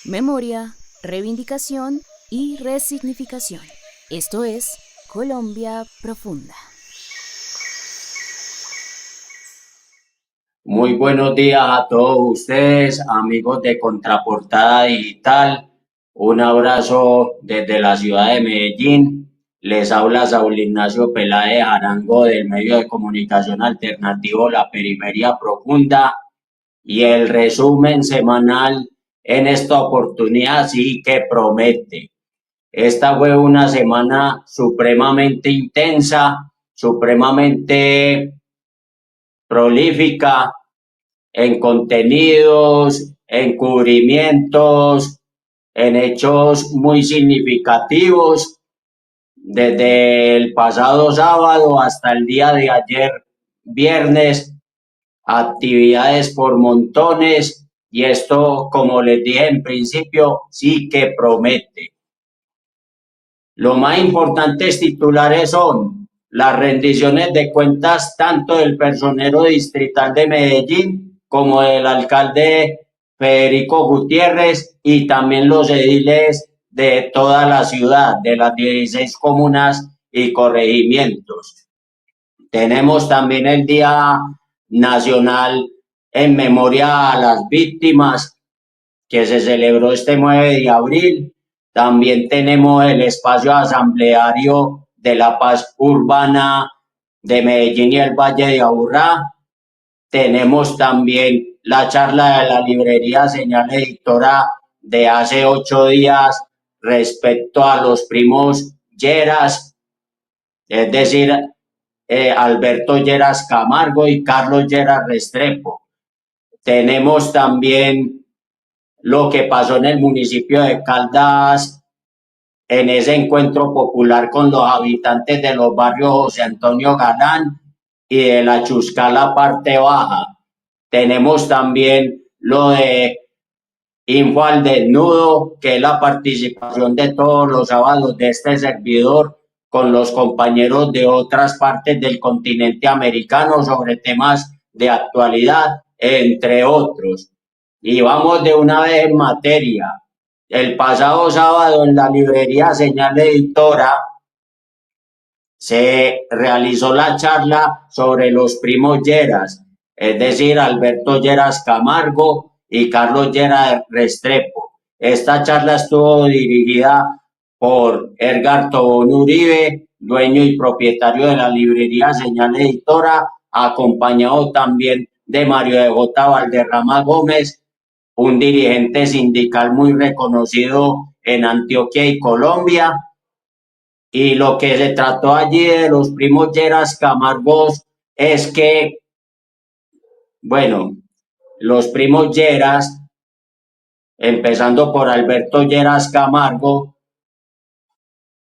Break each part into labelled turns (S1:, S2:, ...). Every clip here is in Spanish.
S1: Memoria, reivindicación y resignificación. Esto es Colombia Profunda.
S2: Muy buenos días a todos ustedes, amigos de Contraportada Digital. Un abrazo desde la ciudad de Medellín. Les habla Saúl Ignacio Peláez Arango del medio de comunicación alternativo La Periferia Profunda y el resumen semanal en esta oportunidad sí que promete. Esta fue una semana supremamente intensa, supremamente prolífica en contenidos, en cubrimientos, en hechos muy significativos, desde el pasado sábado hasta el día de ayer, viernes, actividades por montones y esto, como les dije en principio, sí que promete. Los más importantes titulares son las rendiciones de cuentas tanto del personero distrital de Medellín como del alcalde Federico Gutiérrez y también los ediles de toda la ciudad, de las 16 comunas y corregimientos. Tenemos también el Día Nacional en memoria a las víctimas que se celebró este 9 de abril. También tenemos el espacio asambleario de la paz urbana de Medellín y el Valle de Aburrá. Tenemos también la charla de la librería Señal Editora de hace 8 días respecto a los primos Lleras, es decir, Alberto Lleras Camargo y Carlos Lleras Restrepo. Tenemos también lo que pasó en el municipio de Caldas en ese encuentro popular con los habitantes de los barrios José Antonio Galán y de la Chuscala parte baja. Tenemos también lo de Info al Desnudo, que es la participación de todos los sábados de este servidor con los compañeros de otras partes del continente americano sobre temas de actualidad, entre otros. Y vamos de una vez en materia. El pasado sábado en la librería Señal Editora se realizó la charla sobre los primos Lleras, es decir, Alberto Lleras Camargo y Carlos Lleras Restrepo. Esta charla estuvo dirigida por Edgar Tobón Uribe, dueño y propietario de la librería Señal Editora, acompañado también de Mario de J. Valderrama Gómez, un dirigente sindical muy reconocido en Antioquia y Colombia. Y lo que se trató allí de los primos Lleras Camargos es que, bueno, los primos Lleras, empezando por Alberto Lleras Camargo,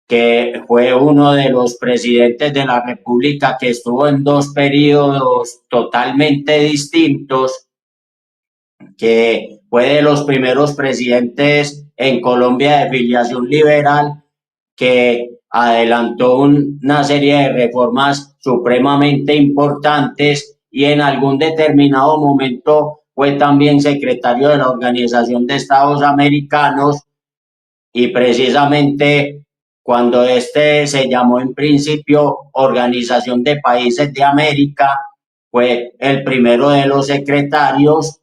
S2: que fue uno de los presidentes de la República que estuvo en dos periodos totalmente distintos, que fue de los primeros presidentes en Colombia de filiación liberal, que adelantó una serie de reformas supremamente importantes y en algún determinado momento fue también secretario de la Organización de Estados Americanos y precisamente cuando este se llamó en principio Organización de Países de América, fue el primero de los secretarios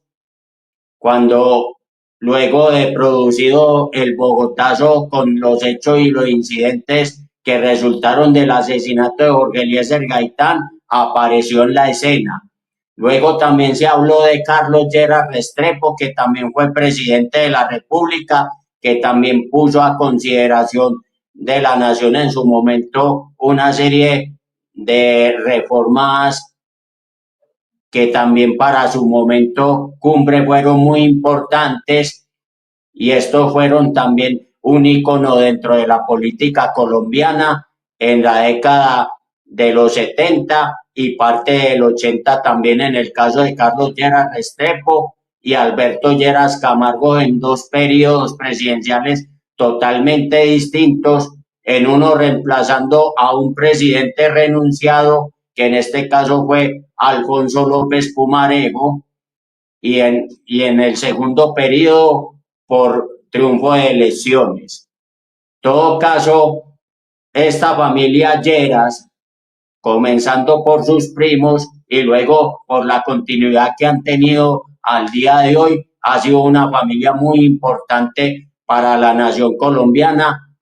S2: cuando luego de producido el Bogotazo con los hechos y los incidentes que resultaron del asesinato de Jorge Eliezer Gaitán, apareció en la escena. Luego también se habló de Carlos Lleras Restrepo, que también fue presidente de la República, que también puso a consideración de la nación en su momento una serie de reformas que también para su momento cumbre fueron muy importantes y estos fueron también un icono dentro de la política colombiana en la década de los 70 y parte del 80 también en el caso de Carlos Lleras Restrepo y Alberto Lleras Camargo en dos periodos presidenciales totalmente distintos, en uno reemplazando a un presidente renunciado, que en este caso fue Alfonso López Pumarejo, y en el segundo periodo por triunfo de elecciones. En todo caso, esta familia Lleras, comenzando por sus primos y luego por la continuidad que han tenido al día de hoy, ha sido una familia muy importante para la nación colombiana,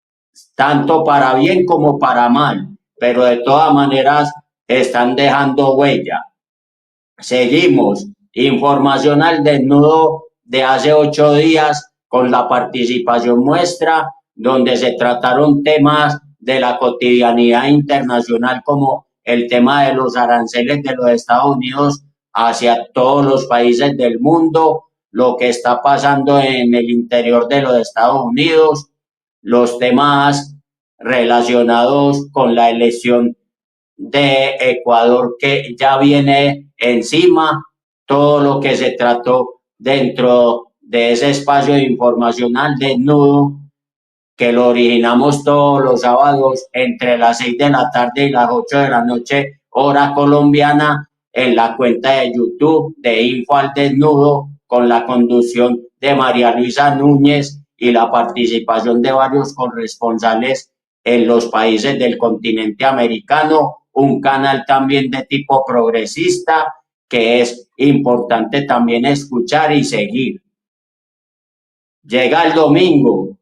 S2: tanto para bien como para mal, pero de todas maneras están dejando huella. Seguimos. Información al desnudo de hace 8 días con la participación nuestra, donde se trataron temas de la cotidianidad internacional como el tema de los aranceles de los Estados Unidos hacia todos los países del mundo, lo que está pasando en el interior de los Estados Unidos, los temas relacionados con la elección de Ecuador que ya viene encima, todo lo que se trató dentro de ese espacio de información al desnudo que lo originamos todos los sábados entre las 6 de la tarde y las 8 de la noche, hora colombiana, en la cuenta de YouTube de Info al Desnudo, con la conducción de María Luisa Núñez y la participación de varios corresponsales en los países del continente americano, un canal también de tipo progresista que es importante también escuchar y seguir. Llega el domingo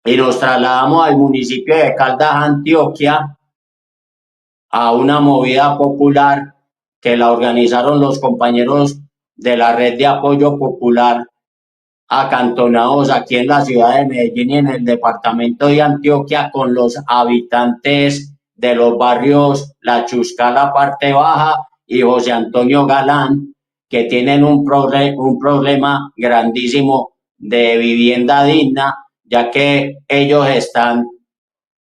S2: y nos trasladamos al municipio de Caldas, Antioquia, a una movida popular que la organizaron los compañeros de la Red de Apoyo Popular acantonados aquí en la ciudad de Medellín y en el departamento de Antioquia con los habitantes de los barrios La Chusca, la parte baja, y José Antonio Galán, que tienen un problema grandísimo de vivienda digna, ya que ellos están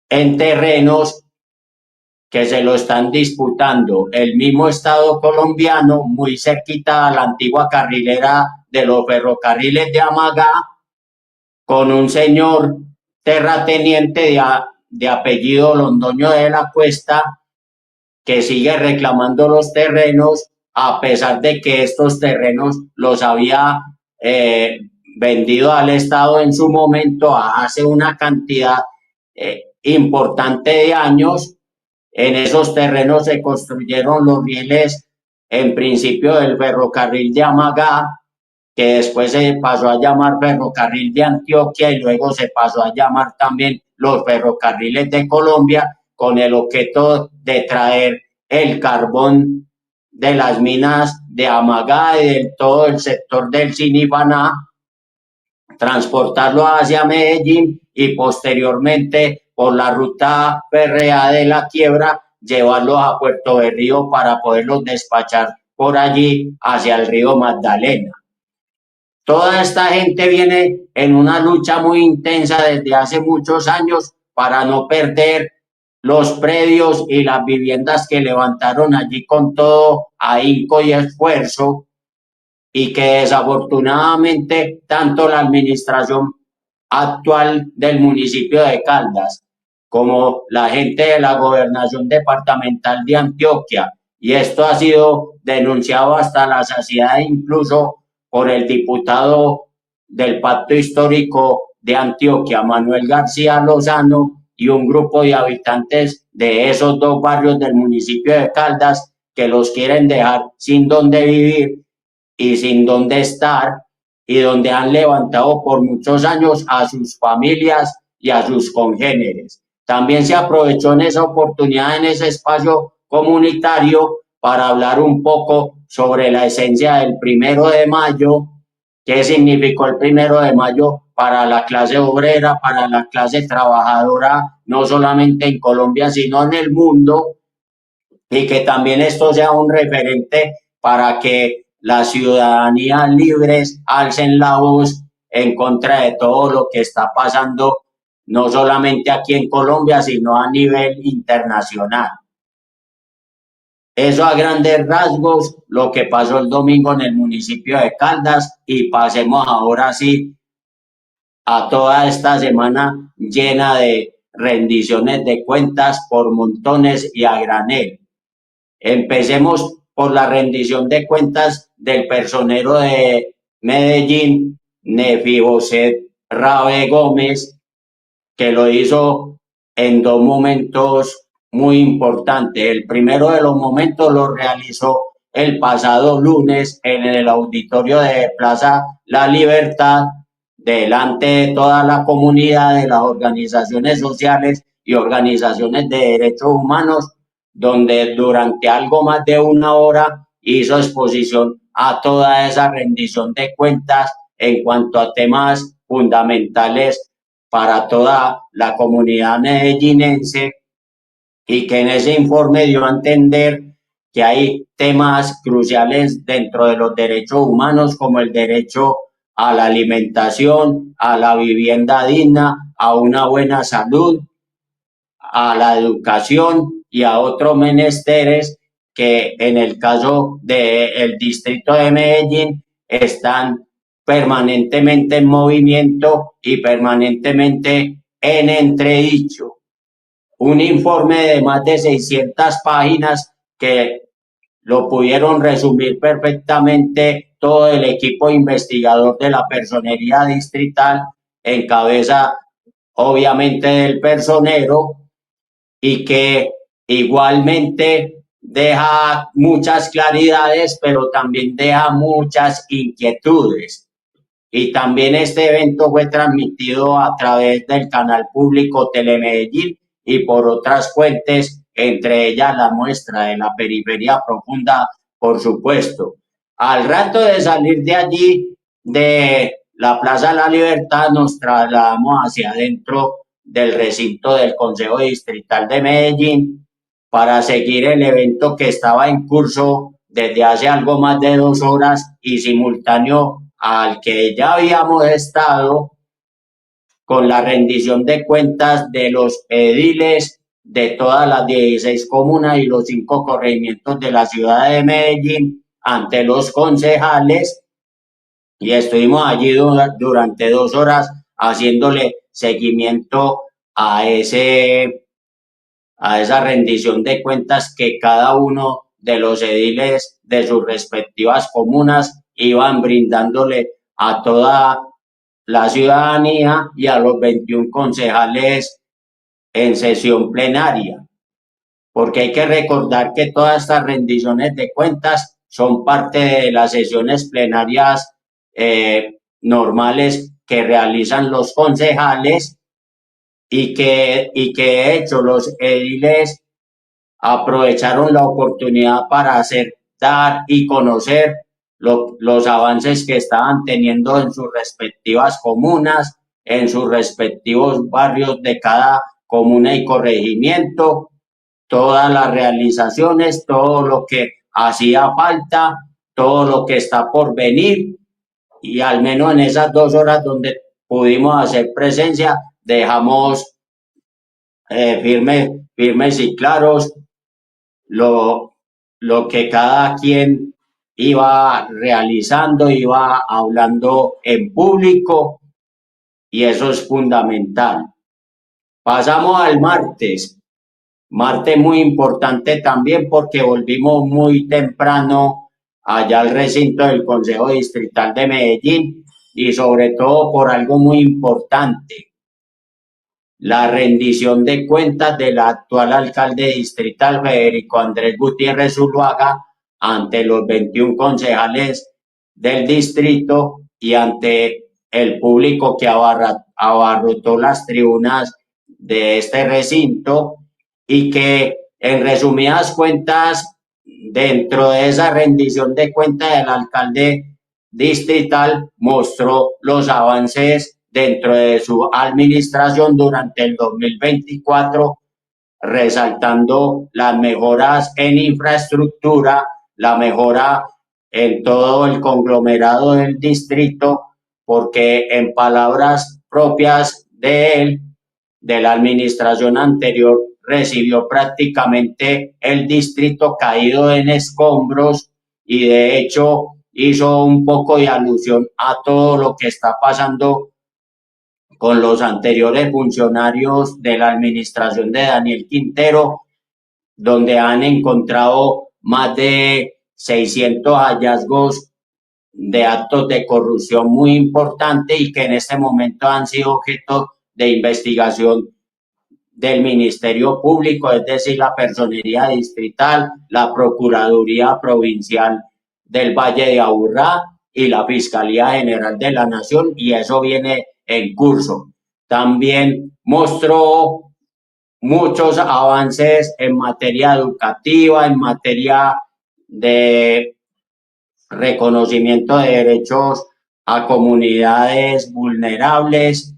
S2: en terrenos que se lo están disputando el mismo Estado colombiano, muy cerquita a la antigua carrilera de los ferrocarriles de Amagá, con un señor terrateniente de apellido Londoño de la Cuesta, que sigue reclamando los terrenos, a pesar de que estos terrenos los había vendido al Estado en su momento hace una cantidad importante de años. En esos terrenos se construyeron los rieles, en principio del ferrocarril de Amagá, que después se pasó a llamar Ferrocarril de Antioquia y luego se pasó a llamar también los ferrocarriles de Colombia, con el objeto de traer el carbón de las minas de Amagá y de todo el sector del Sinipaná, transportarlo hacia Medellín y posteriormente por la ruta férrea de la Quiebra llevarlos a Puerto Berrío para poderlos despachar por allí hacia el río Magdalena. Toda esta gente viene en una lucha muy intensa desde hace muchos años para no perder los predios y las viviendas que levantaron allí con todo ahínco y esfuerzo, y que desafortunadamente tanto la administración actual del municipio de Caldas como la gente de la gobernación departamental de Antioquia, y esto ha sido denunciado hasta la saciedad incluso por el diputado del Pacto Histórico de Antioquia, Manuel García Lozano, y un grupo de habitantes de esos dos barrios del municipio de Caldas que los quieren dejar sin dónde vivir y sin dónde estar, y donde han levantado por muchos años a sus familias y a sus congéneres. También se aprovechó en esa oportunidad, en ese espacio comunitario, para hablar un poco sobre la esencia del 1 de mayo, qué significó el 1 de mayo para la clase obrera, para la clase trabajadora, no solamente en Colombia, sino en el mundo, y que también esto sea un referente para que las ciudadanías libres alcen la voz en contra de todo lo que está pasando, no solamente aquí en Colombia, sino a nivel internacional. Eso a grandes rasgos lo que pasó el domingo en el municipio de Caldas, y pasemos ahora sí a toda esta semana llena de rendiciones de cuentas por montones y a granel. Empecemos por la rendición de cuentas del personero de Medellín, Nefiboset Rabe Gómez, que lo hizo en dos momentos muy importantes. El primero de los momentos lo realizó el pasado lunes en el auditorio de Plaza La Libertad, delante de toda la comunidad de las organizaciones sociales y organizaciones de derechos humanos, donde durante algo más de una hora hizo exposición a toda esa rendición de cuentas en cuanto a temas fundamentales para toda la comunidad medellinense, y que en ese informe dio a entender que hay temas cruciales dentro de los derechos humanos, como el derecho a la alimentación, a la vivienda digna, a una buena salud, a la educación y a otros menesteres que en el caso del distrito de Medellín están permanentemente en movimiento y permanentemente en entredicho. Un informe de más de 600 páginas que lo pudieron resumir perfectamente todo el equipo investigador de la personería distrital, en cabeza obviamente del personero, y que igualmente deja muchas claridades, pero también deja muchas inquietudes. Y también este evento fue transmitido a través del canal público Telemedellín y por otras fuentes, entre ellas la muestra de la periferia profunda, por supuesto. Al rato de salir de allí, de la Plaza de la Libertad, nos trasladamos hacia adentro del recinto del Consejo Distrital de Medellín para seguir el evento que estaba en curso desde hace algo más de 2 horas y simultáneo al que ya habíamos estado, con la rendición de cuentas de los ediles de todas las 16 comunas y los 5 corregimientos de la ciudad de Medellín ante los concejales, y estuvimos allí durante 2 horas haciéndole seguimiento a esa rendición de cuentas que cada uno de los ediles de sus respectivas comunas iban brindándole a toda la ciudadanía y a los 21 concejales en sesión plenaria, porque hay que recordar que todas estas rendiciones de cuentas son parte de las sesiones plenarias normales que realizan los concejales, y que de hecho los ediles aprovecharon la oportunidad para hacer, dar y conocer los avances que estaban teniendo en sus respectivas comunas, en sus respectivos barrios de cada comuna y corregimiento, todas las realizaciones, todo lo que hacía falta, todo lo que está por venir, y al menos en esas 2 horas donde pudimos hacer presencia, dejamos firmes y claros lo, lo que cada quien iba realizando, iba hablando en público, y eso es fundamental. Pasamos al martes muy importante también porque volvimos muy temprano allá al recinto del Consejo Distrital de Medellín, y sobre todo por algo muy importante: la rendición de cuentas del actual alcalde distrital, Federico Andrés Gutiérrez Zuluaga, ante los 21 concejales del distrito y ante el público que abarrotó las tribunas de este recinto, y que en resumidas cuentas, dentro de esa rendición de cuentas del alcalde distrital, mostró los avances dentro de su administración durante el 2024, resaltando las mejoras en infraestructura, la mejora en todo el conglomerado del distrito, porque en palabras propias de él, de la administración anterior, recibió prácticamente el distrito caído en escombros, y de hecho hizo un poco de alusión a todo lo que está pasando con los anteriores funcionarios de la administración de Daniel Quintero, donde han encontrado más de 600 hallazgos de actos de corrupción muy importante y que en este momento han sido objeto de investigación del Ministerio Público, es decir, la Personería Distrital, la Procuraduría Provincial del Valle de Aburrá y la Fiscalía General de la Nación, y eso viene en curso. También mostró muchos avances en materia educativa, en materia de reconocimiento de derechos a comunidades vulnerables,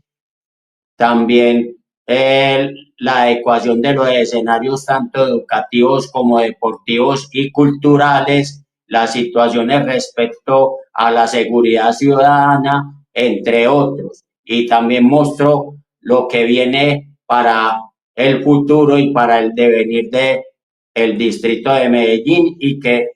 S2: también la adecuación de los escenarios tanto educativos como deportivos y culturales, las situaciones respecto a la seguridad ciudadana, entre otros. Y también mostró lo que viene para el futuro y para el devenir de el distrito de Medellín, y que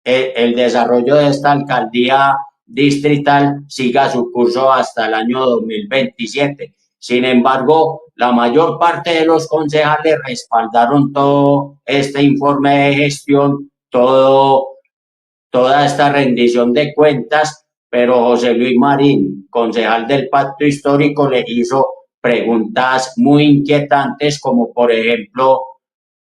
S2: el desarrollo de esta alcaldía distrital siga su curso hasta el año 2027. Sin embargo, la mayor parte de los concejales respaldaron todo este informe de gestión, toda esta rendición de cuentas, pero José Luis Marín, concejal del Pacto Histórico, le hizo preguntas muy inquietantes, como por ejemplo,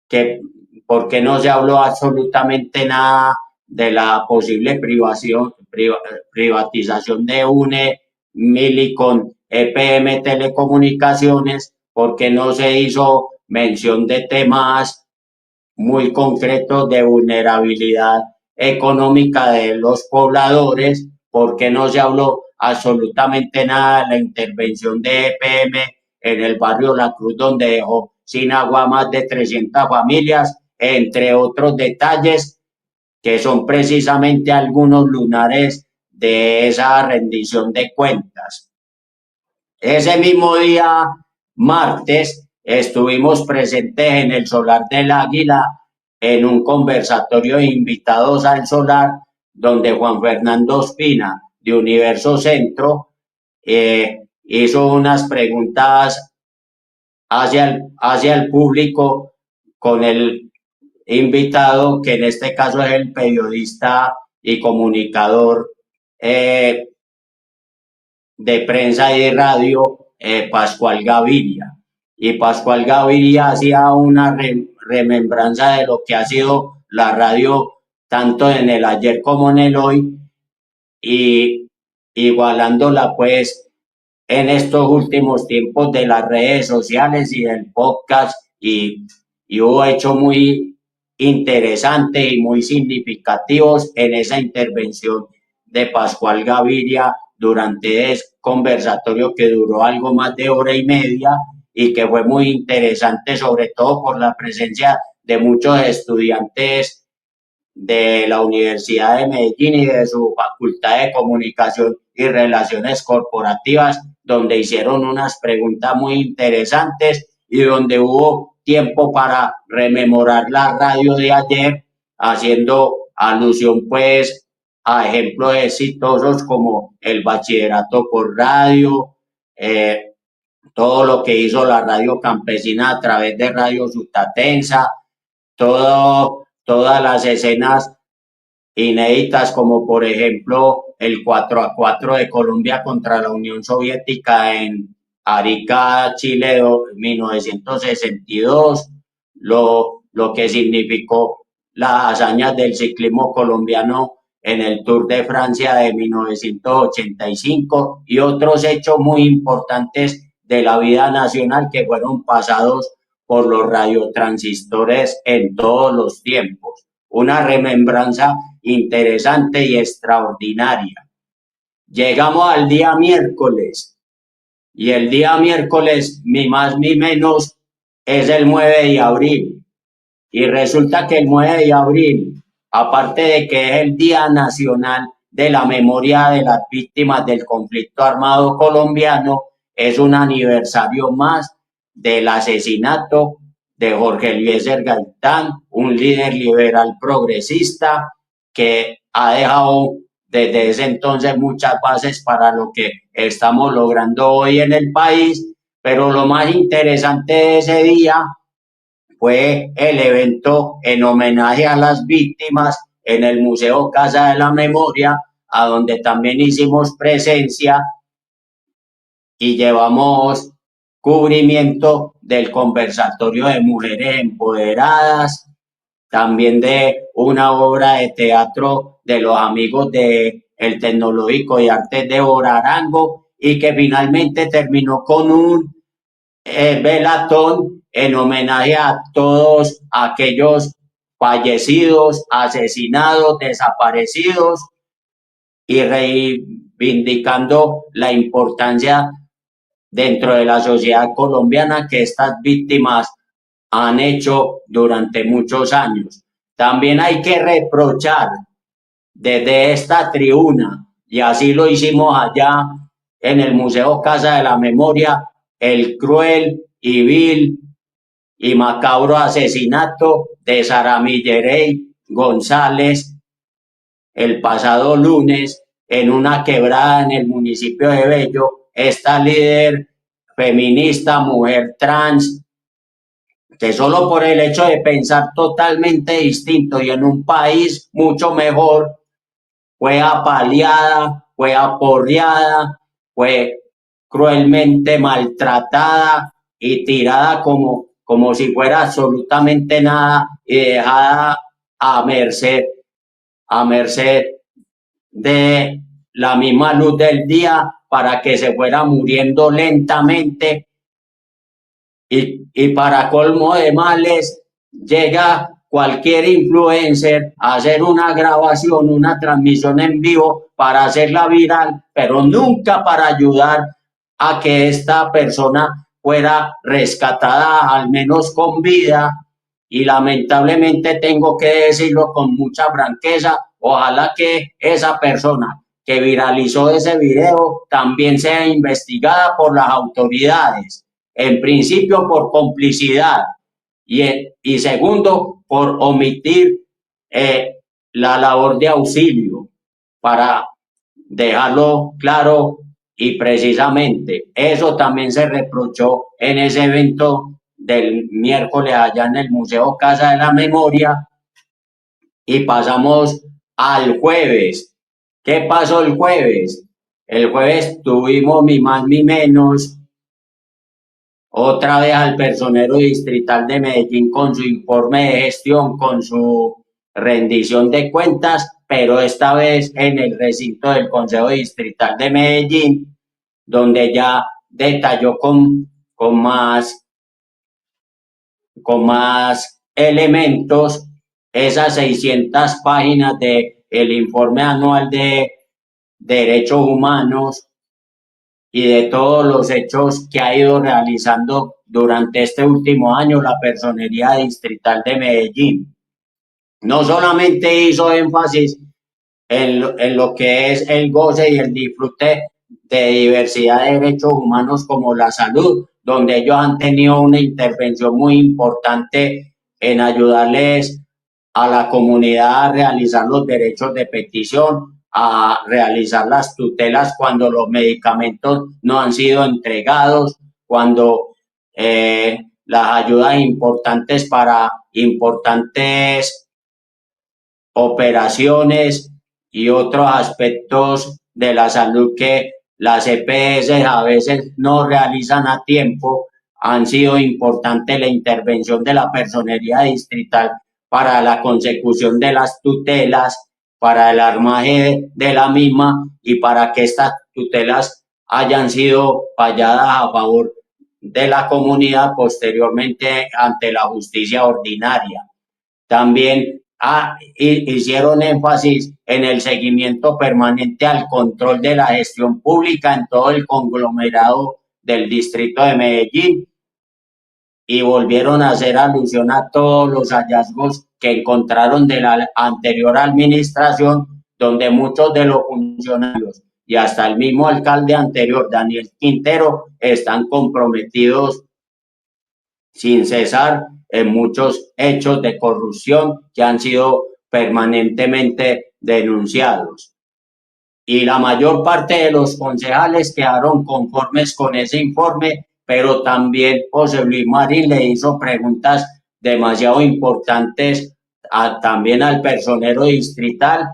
S2: que por qué no se habló absolutamente nada de la posible privatización de UNE, Mili con EPM Telecomunicaciones, por qué no se hizo mención de temas muy concretos de vulnerabilidad económica de los pobladores, por qué no se habló absolutamente nada de la intervención de EPM en el barrio La Cruz, donde dejó sin agua más de 300 familias, entre otros detalles que son precisamente algunos lunares de esa rendición de cuentas. Ese mismo día, martes, estuvimos presentes en el Solar del Águila en un conversatorio de invitados al solar, donde Juan Fernando Ospina, de Universo Centro, hizo unas preguntas hacia el público con el invitado, que en este caso es el periodista y comunicador de prensa y de radio, Pascual Gaviria. Y Pascual Gaviria hacía una remembranza de lo que ha sido la radio tanto en el ayer como en el hoy, y igualándola pues en estos últimos tiempos de las redes sociales y del podcast, y hubo hechos muy interesantes y muy significativos en esa intervención de Pascual Gaviria durante ese conversatorio que duró algo más de hora y media y que fue muy interesante, sobre todo por la presencia de muchos estudiantes de la Universidad de Medellín y de su Facultad de Comunicación y Relaciones Corporativas, donde hicieron unas preguntas muy interesantes y donde hubo tiempo para rememorar la radio de ayer, haciendo alusión pues a ejemplos exitosos como el bachillerato por radio, todo lo que hizo la radio campesina a través de Radio Sutatensa, todas las escenas inéditas, como por ejemplo el 4-4 de Colombia contra la Unión Soviética en Arica, Chile, 1962, lo que significó las hazañas del ciclismo colombiano en el Tour de Francia de 1985 y otros hechos muy importantes de la vida nacional que fueron pasados por los radiotransistores en todos los tiempos. Una remembranza interesante y extraordinaria. Llegamos al día miércoles, y el día miércoles, ni más ni menos, es el 9 de abril. Y resulta que el 9 de abril, aparte de que es el Día Nacional de la Memoria de las Víctimas del Conflicto Armado Colombiano, es un aniversario más del asesinato de Jorge Eliezer Gaitán, un líder liberal progresista que ha dejado desde ese entonces muchas bases para lo que estamos logrando hoy en el país. Pero lo más interesante de ese día fue el evento en homenaje a las víctimas en el Museo Casa de la Memoria, a donde también hicimos presencia y llevamos cubrimiento del conversatorio de mujeres empoderadas, también de una obra de teatro de los amigos de el Tecnológico de Artes de Orarango y que finalmente terminó con un velatón en homenaje a todos aquellos fallecidos, asesinados, desaparecidos y reivindicando la importancia dentro de la sociedad colombiana que estas víctimas han hecho durante muchos años. También hay que reprochar desde esta tribuna, y así lo hicimos allá en el Museo Casa de la Memoria, el cruel y vil y macabro asesinato de Sara Millerey González el pasado lunes en una quebrada en el municipio de Bello. Esta líder feminista, mujer trans, que solo por el hecho de pensar totalmente distinto y en un país mucho mejor, fue apaleada, fue aporreada, fue cruelmente maltratada y tirada como si fuera absolutamente nada y dejada a merced de la misma luz del día para que se fuera muriendo lentamente y para colmo de males llega cualquier influencer a hacer una grabación, una transmisión en vivo para hacerla viral, pero nunca para ayudar a que esta persona fuera rescatada al menos con vida. Y lamentablemente tengo que decirlo con mucha franqueza, ojalá que esa persona que viralizó ese video también sea investigada por las autoridades, en principio por complicidad y segundo por omitir la labor de auxilio, para dejarlo claro y precisamente. Eso también se reprochó en ese evento del miércoles allá en el Museo Casa de la Memoria. Y pasamos al jueves. ¿Qué pasó el jueves? El jueves tuvimos ni más ni menos otra vez al personero distrital de Medellín con su informe de gestión, con su rendición de cuentas, pero esta vez en el recinto del Consejo Distrital de Medellín, donde ya detalló con más elementos esas 600 páginas de el informe anual de derechos humanos y de todos los hechos que ha ido realizando durante este último año la Personería Distrital de Medellín. No solamente hizo énfasis en lo que es el goce y el disfrute de diversidad de derechos humanos como la salud, donde ellos han tenido una intervención muy importante en ayudarles a la comunidad a realizar los derechos de petición, a realizar las tutelas cuando los medicamentos no han sido entregados, cuando las ayudas importantes para importantes operaciones y otros aspectos de la salud que las EPS a veces no realizan a tiempo. Han sido importante la intervención de la personería distrital para la consecución de las tutelas, para el armaje de la misma y para que estas tutelas hayan sido falladas a favor de la comunidad posteriormente ante la justicia ordinaria. También hicieron énfasis en el seguimiento permanente al control de la gestión pública en todo el conglomerado del distrito de Medellín y volvieron a hacer alusión a todos los hallazgos que encontraron de la anterior administración, donde muchos de los funcionarios y hasta el mismo alcalde anterior, Daniel Quintero, están comprometidos sin cesar en muchos hechos de corrupción que han sido permanentemente denunciados. Y la mayor parte de los concejales quedaron conformes con ese informe, pero también José Luis Marín le hizo preguntas demasiado importantes también al personero distrital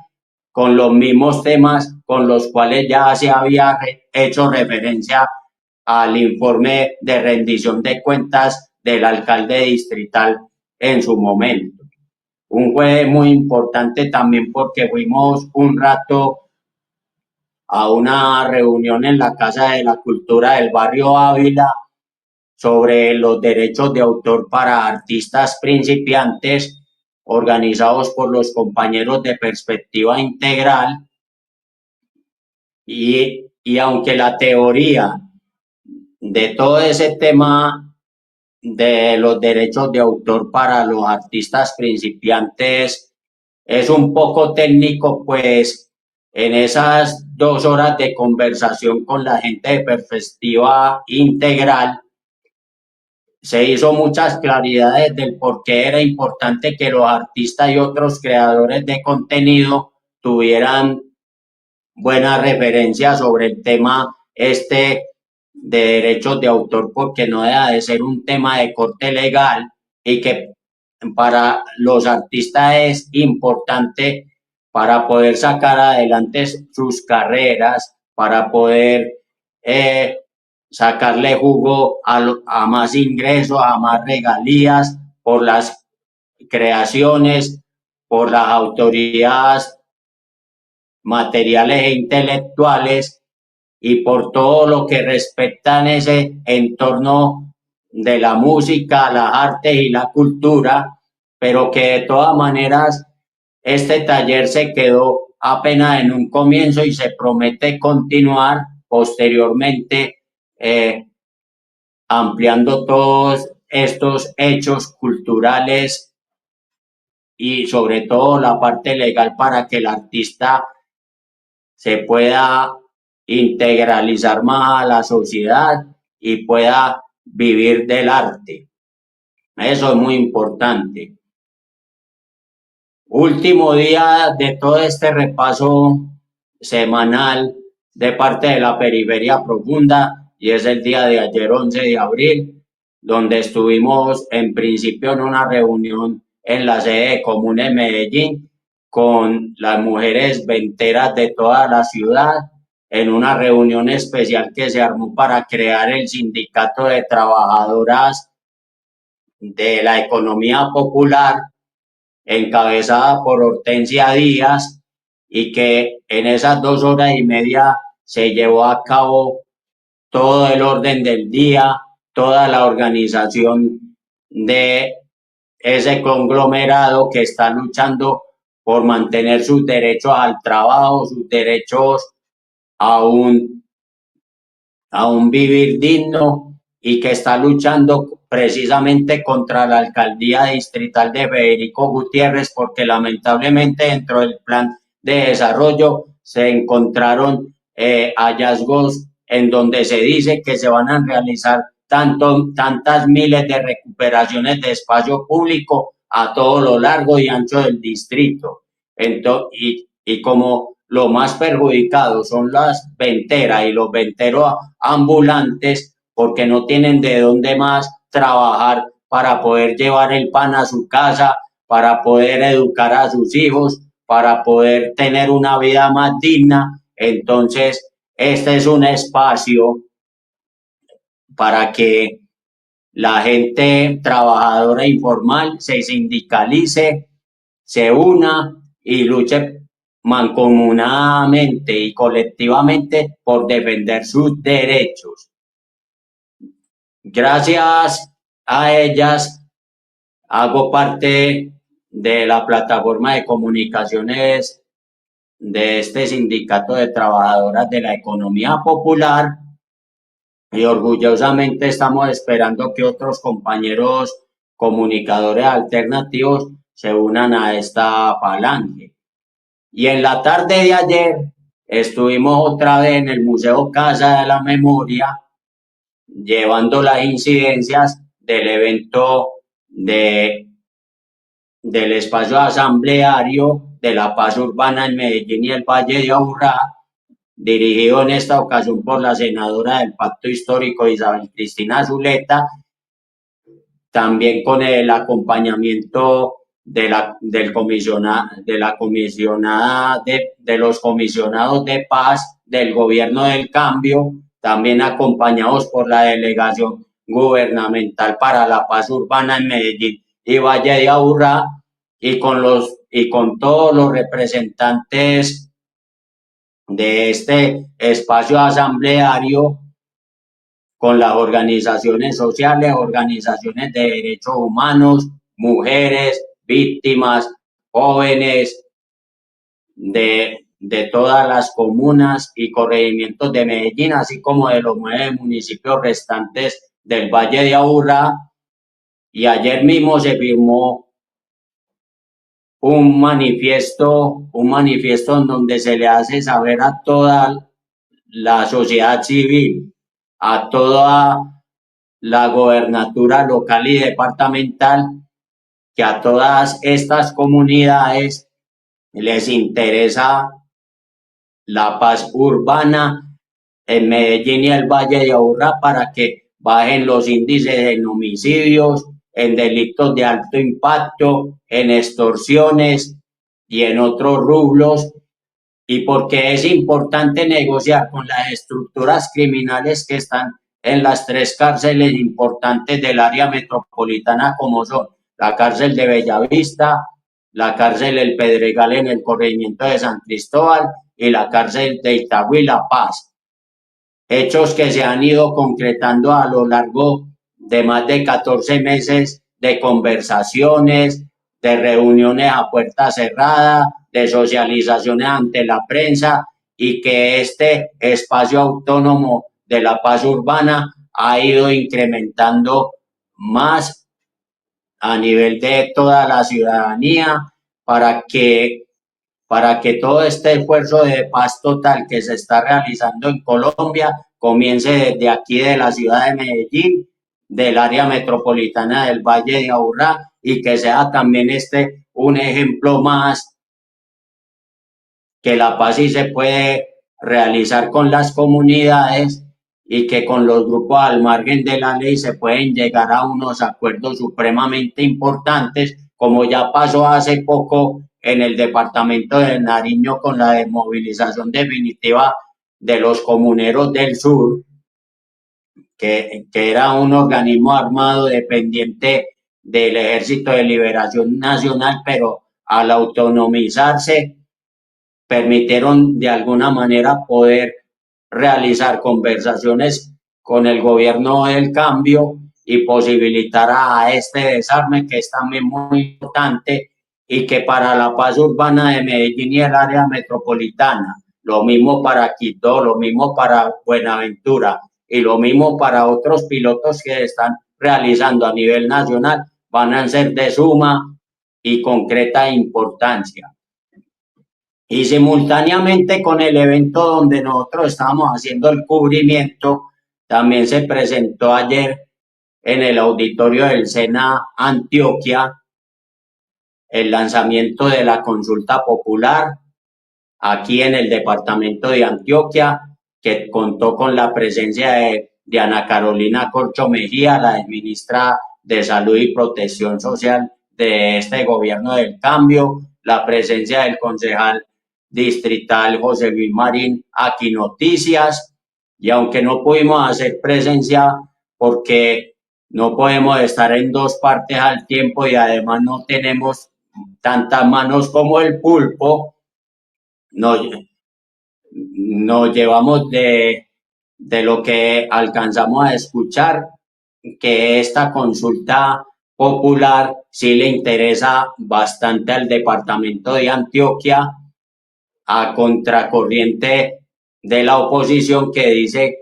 S2: con los mismos temas con los cuales ya se había hecho referencia al informe de rendición de cuentas del alcalde distrital en su momento. Un jueves muy importante también porque fuimos un rato a una reunión en la Casa de la Cultura del barrio Ávila sobre los derechos de autor para artistas principiantes, organizados por los compañeros de Perspectiva Integral. Y aunque la teoría de todo ese tema de los derechos de autor para los artistas principiantes es un poco técnico, pues en esas 2 horas de conversación con la gente de Perspectiva Integral se hizo muchas claridades del por qué era importante que los artistas y otros creadores de contenido tuvieran buena referencia sobre el tema de derechos de autor, porque no deja de ser un tema de corte legal y que para los artistas es importante para poder sacar adelante sus carreras, para poder sacarle jugo a más ingresos, a más regalías por las creaciones, por las autoridades materiales e intelectuales y por todo lo que respecta en ese entorno de la música, las artes y la cultura, pero que de todas maneras este taller se quedó apenas en un comienzo y se promete continuar posteriormente, ampliando todos estos hechos culturales y sobre todo la parte legal para que el artista se pueda integralizar más a la sociedad y pueda vivir del arte. Eso es muy importante. Último día de todo este repaso semanal de parte de la periferia profunda y es el día de ayer 11 de abril, donde estuvimos en principio en una reunión en la sede de Comunes Medellín con las mujeres venteras de toda la ciudad en una reunión especial que se armó para crear el Sindicato de Trabajadoras de la Economía Popular, encabezada por Hortensia Díaz, y que en esas 2 horas y media se llevó a cabo todo el orden del día, toda la organización de ese conglomerado que está luchando por mantener sus derechos al trabajo, sus derechos a un vivir digno y que está luchando precisamente contra la alcaldía distrital de Federico Gutiérrez, porque lamentablemente dentro del plan de desarrollo se encontraron hallazgos en donde se dice que se van a realizar tantas miles de recuperaciones de espacio público a todo lo largo y ancho del distrito. Y como los más perjudicados son las venteras y los venteros ambulantes, porque no tienen de dónde más trabajar para poder llevar el pan a su casa, para poder educar a sus hijos, para poder tener una vida más digna. Entonces, este es un espacio para que la gente trabajadora informal se sindicalice, se una y luche mancomunadamente y colectivamente por defender sus derechos. Gracias a ellas hago parte de la plataforma de comunicaciones de este Sindicato de Trabajadoras de la Economía Popular y orgullosamente estamos esperando que otros compañeros comunicadores alternativos se unan a esta falange. Y en la tarde de ayer estuvimos otra vez en el Museo Casa de la Memoria llevando las incidencias del evento del espacio asambleario de la paz urbana en Medellín y el Valle de Aburrá, dirigido en esta ocasión por la senadora del Pacto Histórico Isabel Cristina Zuleta, también con el acompañamiento de la comisionada de los comisionados de paz del gobierno del cambio, también acompañados por la delegación gubernamental para la paz urbana en Medellín y Valle de Aburrá, y con todos los representantes de este espacio asambleario, con las organizaciones sociales, organizaciones de derechos humanos, mujeres, víctimas, jóvenes de todas las comunas y corregimientos de Medellín, así como de los 9 municipios restantes del Valle de Aburrá. Y ayer mismo se firmó un manifiesto en donde se le hace saber a toda la sociedad civil, a toda la gobernatura local y departamental, que a todas estas comunidades les interesa la paz urbana en Medellín y el Valle de Aburrá para que bajen los índices en homicidios, en delitos de alto impacto, en extorsiones y en otros rubros, y porque es importante negociar con las estructuras criminales que están en las 3 cárceles importantes del área metropolitana, como son la cárcel de Bellavista, la cárcel El Pedregal en el corregimiento de San Cristóbal y la cárcel de Itagüí La Paz. Hechos que se han ido concretando a lo largo de más de 14 meses de conversaciones, de reuniones a puerta cerrada, de socializaciones ante la prensa, y que este espacio autónomo de la paz urbana ha ido incrementando más a nivel de toda la ciudadanía para que todo este esfuerzo de paz total que se está realizando en Colombia comience desde aquí de la ciudad de Medellín, del área metropolitana del Valle de Aburrá, y que sea también este un ejemplo más que la paz sí se puede realizar con las comunidades y que con los grupos al margen de la ley se pueden llegar a unos acuerdos supremamente importantes, como ya pasó hace poco en el departamento de Nariño con la desmovilización definitiva de los comuneros del sur, que era un organismo armado dependiente del Ejército de Liberación Nacional, pero al autonomizarse permitieron de alguna manera poder realizar conversaciones con el gobierno del cambio y posibilitar a este desarme, que es también muy importante, y que para la paz urbana de Medellín y el área metropolitana, lo mismo para Quito, lo mismo para Buenaventura y lo mismo para otros pilotos que están realizando a nivel nacional, van a ser de suma y concreta importancia. Y simultáneamente con el evento donde nosotros estábamos haciendo el cubrimiento, también se presentó ayer en el auditorio del SENA Antioquia el lanzamiento de la consulta popular aquí en el departamento de Antioquia, que contó con la presencia de Ana Carolina Corcho Mejía, la ministra de Salud y Protección Social de este gobierno del cambio, la presencia del concejal distrital José Luis Marín aquí Noticias, y aunque no pudimos hacer presencia porque no podemos estar en 2 partes al tiempo y además no tenemos tantas manos como el pulpo, nos, nos llevamos de lo que alcanzamos a escuchar, que esta consulta popular sí le interesa bastante al departamento de Antioquia, a contracorriente de la oposición que dice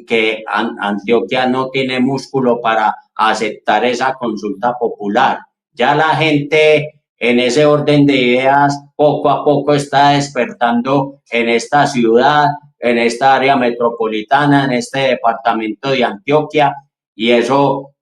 S2: que Antioquia no tiene músculo para aceptar esa consulta popular. Ya la gente en ese orden de ideas poco a poco está despertando en esta ciudad, en esta área metropolitana, en este departamento de Antioquia, y eso,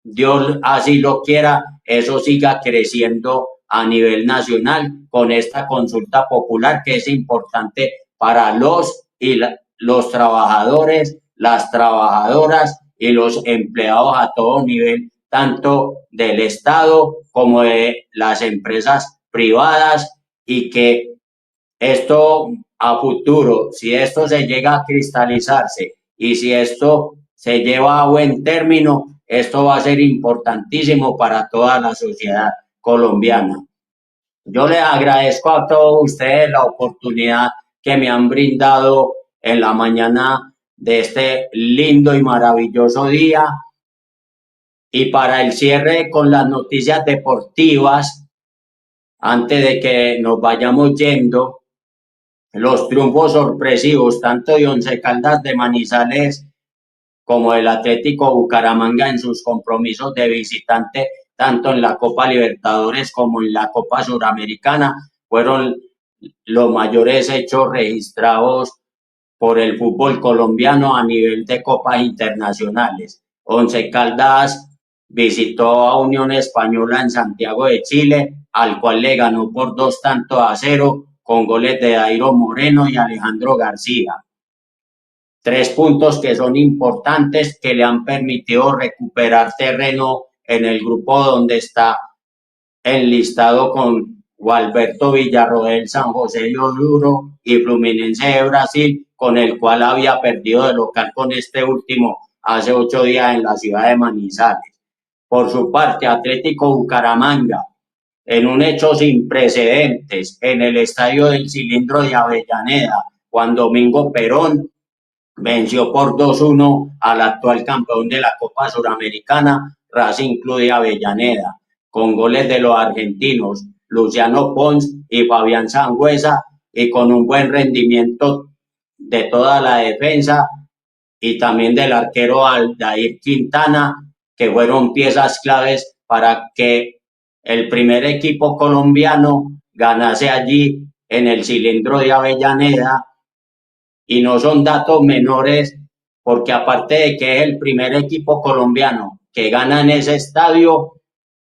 S2: Dios así lo quiera, eso siga creciendo a nivel nacional con esta consulta popular, que es importante para los trabajadores, las trabajadoras y los empleados a todo nivel tanto del Estado como de las empresas privadas, y que esto a futuro, si esto se llega a cristalizarse y si esto se lleva a buen término, esto va a ser importantísimo para toda la sociedad colombiana. Yo les agradezco a todos ustedes la oportunidad que me han brindado en la mañana de este lindo y maravilloso día. Y para el cierre con las noticias deportivas, antes de que nos vayamos yendo, los triunfos sorpresivos tanto de Once Caldas de Manizales como el Atlético Bucaramanga en sus compromisos de visitante, tanto en la Copa Libertadores como en la Copa Suramericana, fueron los mayores hechos registrados por el fútbol colombiano a nivel de copas internacionales. Once Caldas visitó a Unión Española en Santiago de Chile, al cual le ganó por 2-0 con goles de Dairo Moreno y Alejandro García. 3 puntos que son importantes, que le han permitido recuperar terreno en el grupo donde está enlistado con Gualberto Villarroel, San José de Oruro y Fluminense de Brasil, con el cual había perdido de local con este último hace 8 días en la ciudad de Manizales. Por su parte, Atlético Bucaramanga, en un hecho sin precedentes, en el estadio del Cilindro de Avellaneda, Juan Domingo Perón venció por 2-1 al actual campeón de la Copa Suramericana, Racing Club de Avellaneda, con goles de los argentinos Luciano Pons y Fabián Sangüesa, y con un buen rendimiento de toda la defensa y también del arquero Aldair Quintana, que fueron piezas claves para que el primer equipo colombiano ganase allí en el Cilindro de Avellaneda. Y no son datos menores, porque aparte de que es el primer equipo colombiano que gana en ese estadio,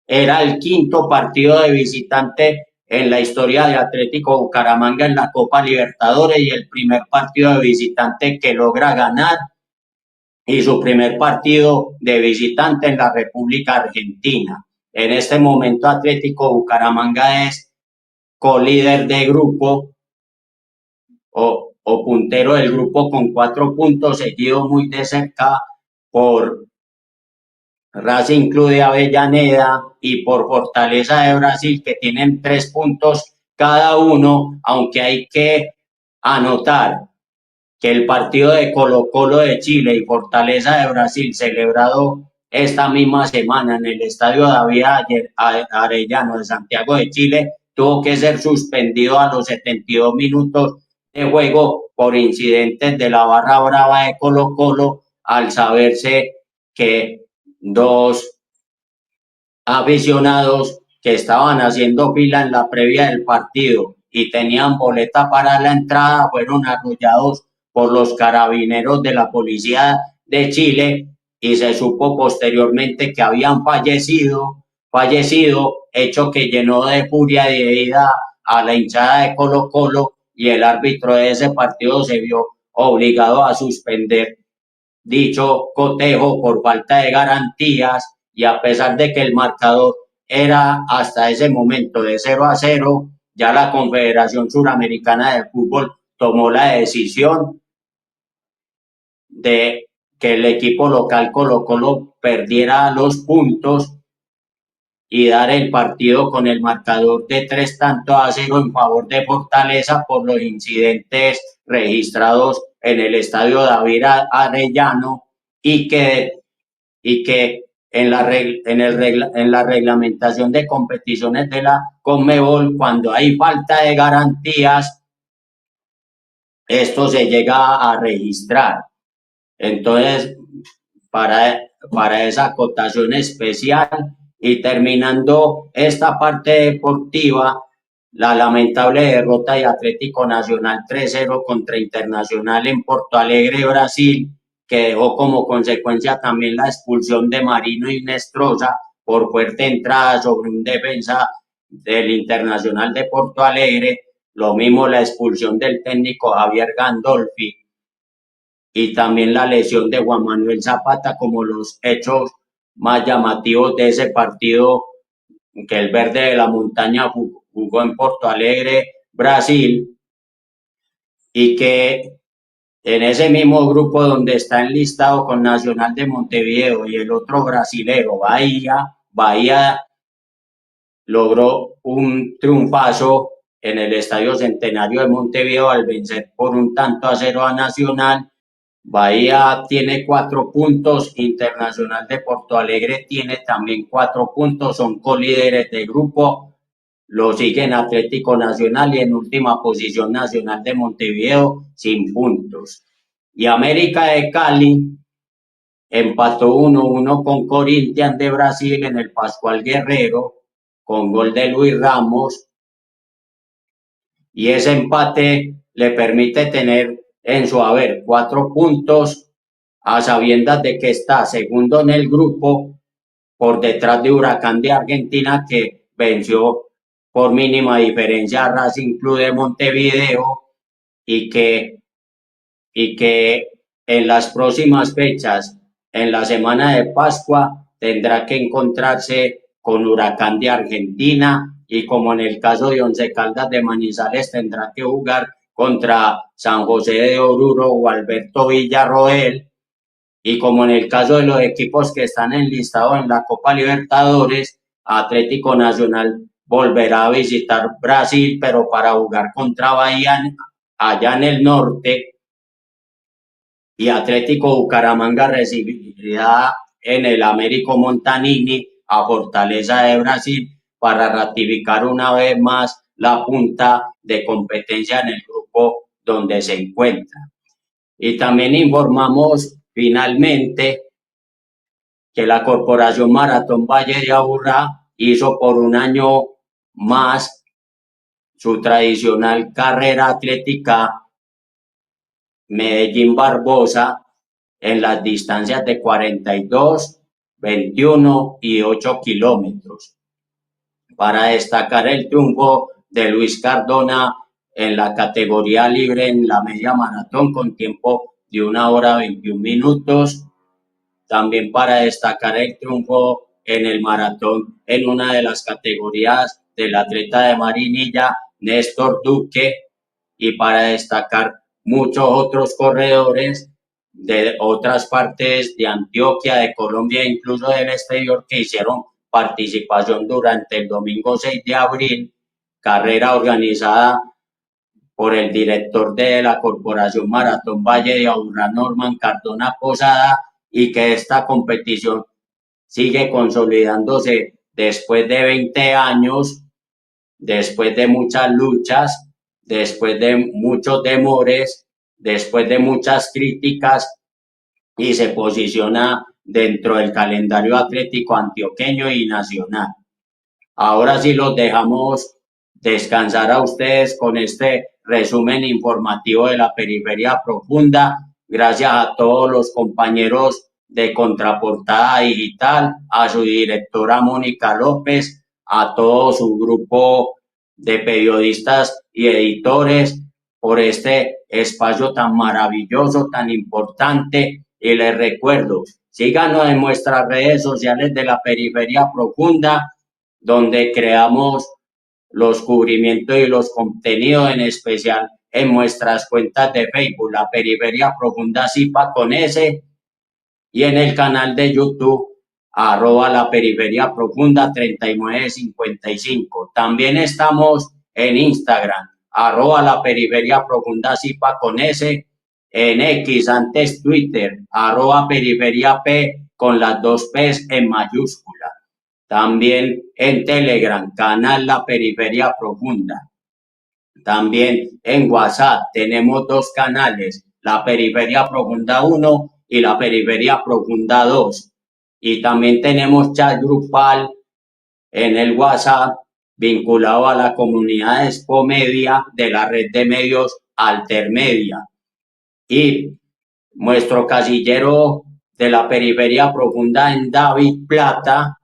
S2: era el quinto partido de visitante en la historia de Atlético Bucaramanga en la Copa Libertadores y el primer partido de visitante que logra ganar, y su primer partido de visitante en la República Argentina. En este momento Atlético Bucaramanga es colíder de grupo o puntero del grupo con 4 puntos, seguido muy de cerca por Racing Club de Avellaneda y por Fortaleza de Brasil, que tienen 3 puntos cada uno, aunque hay que anotar que el partido de Colo-Colo de Chile y Fortaleza de Brasil, celebrado esta misma semana en el Estadio David Arellano de Santiago de Chile, tuvo que ser suspendido a los 72 minutos de juego por incidentes de la barra brava de Colo-Colo, al saberse que 2 aficionados que estaban haciendo fila en la previa del partido y tenían boleta para la entrada fueron arrollados por los carabineros de la policía de Chile, y se supo posteriormente que habían fallecido, hecho que llenó de furia y de ira a la hinchada de Colo-Colo, y el árbitro de ese partido se vio obligado a suspender dicho cotejo por falta de garantías, y a pesar de que el marcador era hasta ese momento de 0-0, ya la Confederación Suramericana de Fútbol tomó la decisión de que el equipo local Colo-Colo perdiera los puntos y dar el partido con el marcador de 3-0 en favor de Fortaleza por los incidentes registrados en el estadio David Arellano, y que en la reglamentación de competiciones de la Conmebol, cuando hay falta de garantías, esto se llega a registrar. Entonces, para esa acotación especial, y terminando esta parte deportiva, la lamentable derrota de Atlético Nacional 3-0 contra Internacional en Porto Alegre, Brasil, que dejó como consecuencia también la expulsión de Marino Inestrosa por fuerte entrada sobre un defensa del Internacional de Porto Alegre, lo mismo la expulsión del técnico Javier Gandolfi y también la lesión de Juan Manuel Zapata, como los hechos más llamativos de ese partido, que el Verde de la Montaña jugó en Porto Alegre, Brasil, y que en ese mismo grupo donde está enlistado con Nacional de Montevideo y el otro brasilero, Bahía logró un triunfazo en el Estadio Centenario de Montevideo al vencer por 1-0 a Nacional. Bahía tiene 4 puntos, Internacional de Porto Alegre tiene también 4 puntos, son colíderes de grupo, lo siguen Atlético Nacional y en última posición Nacional de Montevideo sin puntos. Y América de Cali empató 1-1 con Corinthians de Brasil en el Pascual Guerrero con gol de Luis Ramos, y ese empate le permite tener en su haber 4 puntos a sabiendas de que está segundo en el grupo por detrás de Huracán de Argentina, que venció por mínima diferencia a Racing Club de Montevideo, y que en las próximas fechas, en la semana de Pascua, tendrá que encontrarse con Huracán de Argentina, y como en el caso de Once Caldas de Manizales tendrá que jugar contra San José de Oruro o Alberto Villarroel, y como en el caso de los equipos que están enlistados en la Copa Libertadores, Atlético Nacional volverá a visitar Brasil, pero para jugar contra Bahía allá en el norte, y Atlético Bucaramanga recibirá en el Américo Montanini a Fortaleza de Brasil para ratificar una vez más la punta de competencia en el grupo donde se encuentra. Y también informamos finalmente que la Corporación Maratón Valle de Aburrá hizo por un año más su tradicional carrera atlética Medellín-Barbosa en las distancias de 42, 21 y 8 kilómetros. Para destacar el triunfo de Luis Cardona en la categoría libre en la media maratón con tiempo de 1 hora 21 minutos. También para destacar el triunfo en el maratón en una de las categorías del atleta de Marinilla, Néstor Duque, y para destacar muchos otros corredores de otras partes de Antioquia, de Colombia e incluso del exterior que hicieron participación durante el domingo 6 de abril, carrera organizada por el director de la Corporación Maratón Valle de Aburrá, Norman Cardona Posada, y que esta competición sigue consolidándose después de 20 años, después de muchas luchas, después de muchos temores, después de muchas críticas, y se posiciona dentro del calendario atlético antioqueño y nacional. Ahora sí los dejamos descansar a ustedes con este resumen informativo de la periferia profunda. Gracias a todos los compañeros de Contraportada Digital, a su directora Mónica López, a todo su grupo de periodistas y editores por este espacio tan maravilloso, tan importante. Y les recuerdo, síganos en nuestras redes sociales de la periferia profunda, donde creamos los cubrimientos y los contenidos, en especial en nuestras cuentas de Facebook, la Periferia Profunda Zipa con S, y en el canal de YouTube, @la Periferia Profunda 3955. También estamos en Instagram, @la Periferia Profunda Zipa con S, en X, antes Twitter, @Periferia P con las 2 P's en mayúscula. También en Telegram, canal La Periferia Profunda. También en WhatsApp tenemos 2 canales, La Periferia Profunda 1 y La Periferia Profunda 2. Y también tenemos chat grupal en el WhatsApp vinculado a la comunidad de Expomedia de la red de medios Altermedia. Y nuestro casillero de La Periferia Profunda en David Plata,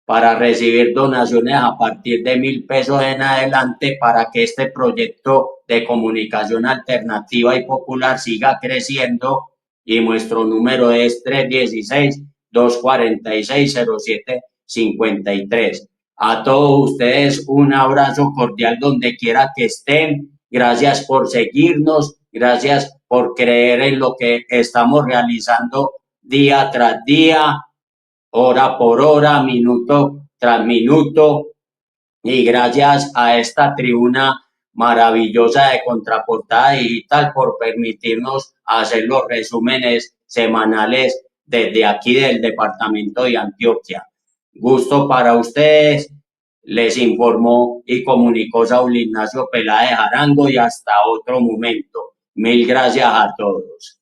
S2: para recibir donaciones a partir de 1.000 pesos en adelante, para que este proyecto de comunicación alternativa y popular siga creciendo. Y nuestro número es 246-0753. A todos ustedes un abrazo cordial donde quiera que estén. Gracias por seguirnos, gracias por creer en lo que estamos realizando día tras día, hora por hora, minuto tras minuto. Y gracias a esta tribuna maravillosa de Contraportada Digital por permitirnos hacer los resúmenes semanales desde aquí del departamento de Antioquia. Gusto para ustedes. Les informó y comunicó Saúl Ignacio Peláez Arango y hasta otro momento. Mil gracias a todos.